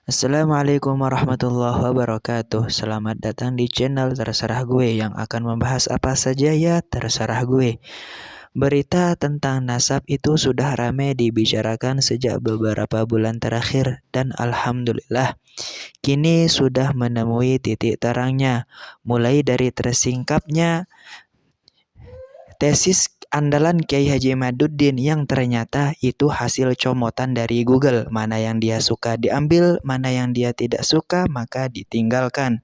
Assalamualaikum warahmatullahi wabarakatuh. Selamat datang di channel Terserah Gue yang akan membahas apa saja ya terserah gue. Berita tentang nasab itu sudah ramai dibicarakan sejak beberapa bulan terakhir dan alhamdulillah kini sudah menemui titik terangnya. Mulai dari tersingkapnya tesis andalan Kiai Haji Maduddin yang ternyata itu hasil comotan dari Google. Mana yang dia suka diambil, mana yang dia tidak suka maka ditinggalkan.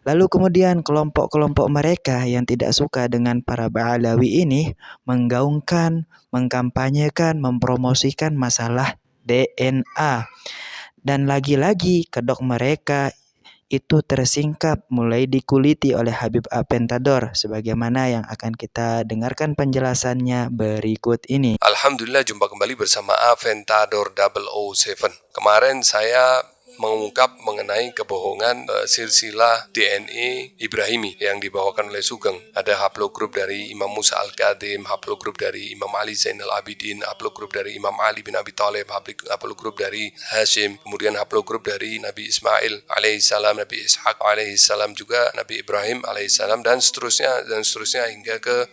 Lalu kemudian kelompok-kelompok mereka yang tidak suka dengan para Ba'alawi ini menggaungkan, mengkampanyekan, mempromosikan masalah DNA. Dan lagi-lagi kedok mereka itu tersingkap mulai dikuliti oleh Habib Aventador sebagaimana yang akan kita dengarkan penjelasannya berikut ini. Alhamdulillah jumpa kembali bersama Aventador 007. Kemarin saya mengungkap mengenai kebohongan silsilah DNA Ibrahimi yang dibawakan oleh Sugeng. Ada haplogrup dari Imam Musa Al-Kadhim, haplogrup dari Imam Ali Zainal Abidin, haplogrup dari Imam Ali bin Abi Thalib, haplogrup dari Hashim, kemudian haplogrup dari Nabi Ismail alaihissalam, Nabi Ishaq alaihissalam, juga Nabi Ibrahim alaihissalam, dan seterusnya hingga ke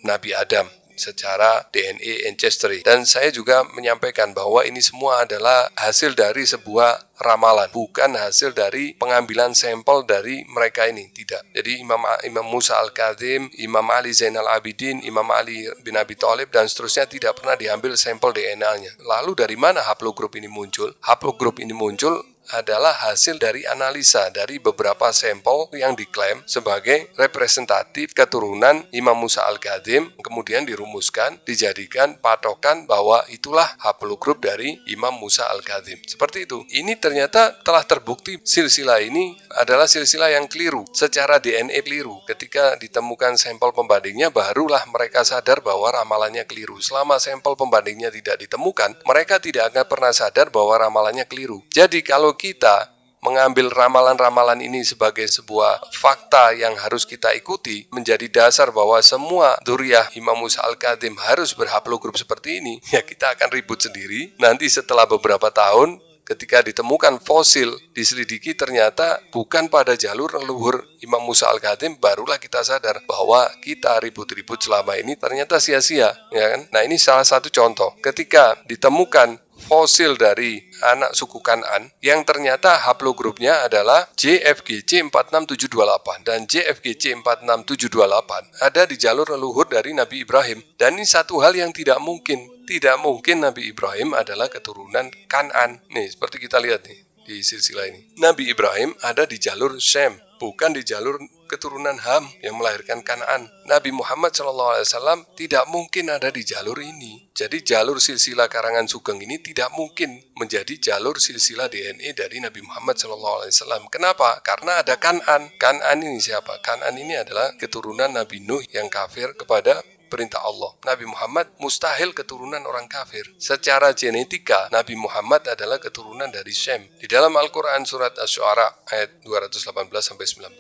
Nabi Adam secara DNA ancestry. Dan saya juga menyampaikan bahwa ini semua adalah hasil dari sebuah ramalan, bukan hasil dari pengambilan sampel dari mereka ini, tidak. Jadi Imam Musa Al-Kadhim, Imam Ali Zainal Abidin, Imam Ali bin Abi Thalib dan seterusnya tidak pernah diambil sampel DNA-nya. Lalu dari mana haplogrup ini muncul? Haplogrup ini muncul adalah hasil dari analisa dari beberapa sampel yang diklaim sebagai representatif keturunan Imam Musa Al-Kadhim, kemudian dirumuskan, dijadikan patokan bahwa itulah haplogrup dari Imam Musa Al-Kadhim. Seperti itu. Ini ternyata telah terbukti silsilah ini adalah silsilah yang keliru, secara DNA keliru. Ketika ditemukan sampel pembandingnya, barulah mereka sadar bahwa ramalannya keliru. Selama sampel pembandingnya tidak ditemukan, mereka tidak akan pernah sadar bahwa ramalannya keliru. Jadi kalau kita mengambil ramalan-ramalan ini sebagai sebuah fakta yang harus kita ikuti, menjadi dasar bahwa semua dzurriyyah Imam Musa Al-Kadhim harus berhaplogrup seperti ini, ya kita akan ribut sendiri. Nanti setelah beberapa tahun, ketika ditemukan fosil, diselidiki ternyata bukan pada jalur leluhur Imam Musa Al-Kadhim, barulah kita sadar bahwa kita ribut-ribut selama ini ternyata sia-sia, ya kan? Nah, ini salah satu contoh. Ketika ditemukan fosil dari anak suku Kan'an yang ternyata haplogrupnya adalah JFGC 46728 dan JFGC 46728 ada di jalur leluhur dari Nabi Ibrahim. Dan ini satu hal yang tidak mungkin. Tidak mungkin Nabi Ibrahim adalah keturunan Kan'an. Nih, seperti kita lihat nih di silsilah ini. Nabi Ibrahim ada di jalur Shem, bukan di jalur keturunan Ham yang melahirkan Kan'an. Nabi Muhammad SAW tidak mungkin ada di jalur ini. Jadi jalur silsilah karangan Sugeng ini tidak mungkin menjadi jalur silsilah DNA dari Nabi Muhammad SAW. Kenapa? Karena ada Kan'an. Kan'an ini siapa? Kan'an ini adalah keturunan Nabi Nuh yang kafir kepada perintah Allah. Nabi Muhammad mustahil keturunan orang kafir. Secara genetika, Nabi Muhammad adalah keturunan dari Shem. Di dalam Al-Quran surat Asy-Syu'ara ayat 218-19.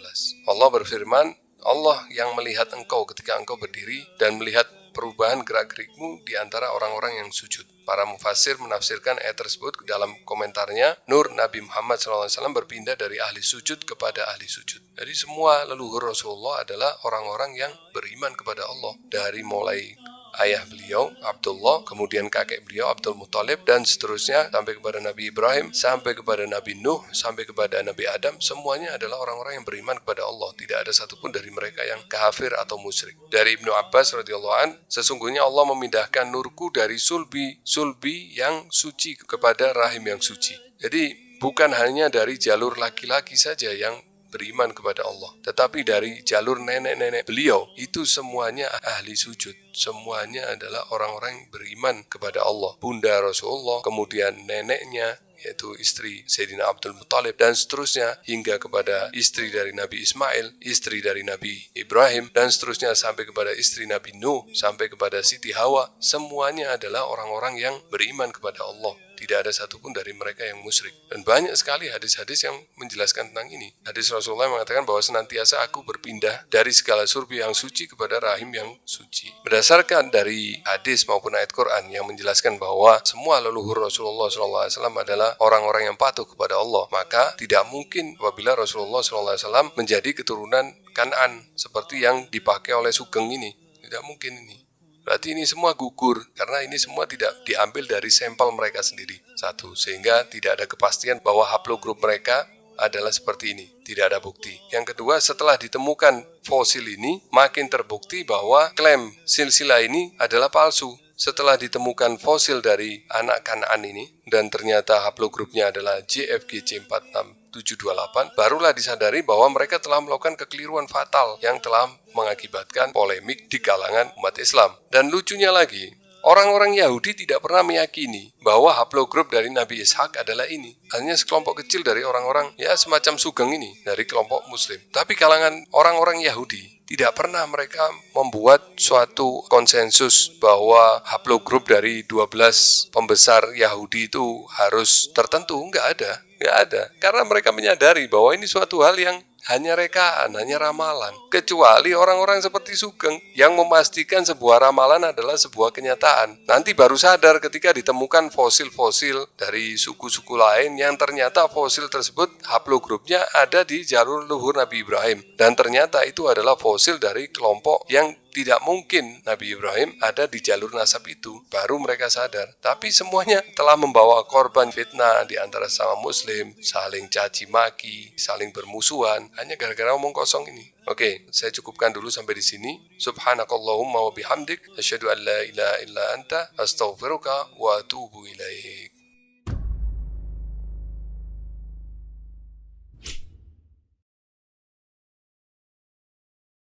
Allah berfirman, Allah yang melihat engkau ketika engkau berdiri dan melihat perubahan gerak-gerikmu di antara orang-orang yang sujud. Para mufassir menafsirkan ayat tersebut dalam komentarnya, Nur Nabi Muhammad SAW berpindah dari ahli sujud kepada ahli sujud. Jadi semua leluhur Rasulullah adalah orang-orang yang beriman kepada Allah. Dari mulai ayah beliau, Abdullah, kemudian kakek beliau, Abdul Muthalib, dan seterusnya sampai kepada Nabi Ibrahim, sampai kepada Nabi Nuh, sampai kepada Nabi Adam, semuanya adalah orang-orang yang beriman kepada Allah. Tidak ada satupun dari mereka yang kafir atau musyrik. Dari Ibnu Abbas radhiyallahu an, sesungguhnya Allah memindahkan nurku dari sulbi yang suci kepada rahim yang suci. Jadi bukan hanya dari jalur laki-laki saja yang beriman kepada Allah, tetapi dari jalur nenek-nenek beliau itu semuanya ahli sujud, semuanya adalah orang-orang yang beriman kepada Allah. Bunda Rasulullah, kemudian neneknya yaitu istri Sayyidina Abdul Muthalib, dan seterusnya hingga kepada istri dari Nabi Ismail, istri dari Nabi Ibrahim, dan seterusnya sampai kepada istri Nabi Nuh, sampai kepada Siti Hawa. Semuanya adalah orang-orang yang beriman kepada Allah. Tidak ada satupun dari mereka yang musyrik. Dan banyak sekali hadis-hadis yang menjelaskan tentang ini. Hadis Rasulullah mengatakan bahwa senantiasa aku berpindah dari segala surbi yang suci kepada rahim yang suci. Berdasarkan dari hadis maupun ayat Quran yang menjelaskan bahwa semua leluhur Rasulullah SAW adalah orang-orang yang patuh kepada Allah, maka tidak mungkin apabila Rasulullah SAW menjadi keturunan Kan'an seperti yang dipakai oleh Sugeng ini. Tidak mungkin ini. Berarti ini semua gugur karena ini semua tidak diambil dari sampel mereka sendiri. Satu, sehingga tidak ada kepastian bahwa haplogrup mereka adalah seperti ini. Tidak ada bukti. Yang kedua, setelah ditemukan fosil ini, makin terbukti bahwa klaim silsilah ini adalah palsu. Setelah ditemukan fosil dari anak Kan'an ini, dan ternyata haplogrupnya adalah JFGC 46728, barulah disadari bahwa mereka telah melakukan kekeliruan fatal yang telah mengakibatkan polemik di kalangan umat Islam. Dan lucunya lagi, orang-orang Yahudi tidak pernah meyakini bahwa haplogrup dari Nabi Ishak adalah ini. Hanya sekelompok kecil dari orang-orang ya semacam Sugeng ini, dari kelompok Muslim. Tapi kalangan orang-orang Yahudi, tidak pernah mereka membuat suatu konsensus bahwa haplogrup dari 12 pembesar Yahudi itu harus tertentu. Nggak ada. Karena mereka menyadari bahwa ini suatu hal yang hanya rekaan, hanya ramalan. Kecuali orang-orang seperti Sugeng yang memastikan sebuah ramalan adalah sebuah kenyataan. Nanti baru sadar ketika ditemukan fosil-fosil dari suku-suku lain yang ternyata fosil tersebut haplogrupnya ada di jalur luhur Nabi Ibrahim. Dan ternyata itu adalah fosil dari kelompok yang tidak mungkin Nabi Ibrahim ada di jalur nasab itu. Baru mereka sadar. Tapi semuanya telah membawa korban fitnah di antara sama Muslim, saling caci maki, saling bermusuhan, hanya gara-gara omong kosong ini. Oke, saya cukupkan dulu sampai di sini. Subhanakallahumma wa bihamdik, asyhadu an la ilaha illa anta, astaghfiruka wa atubu ilaik.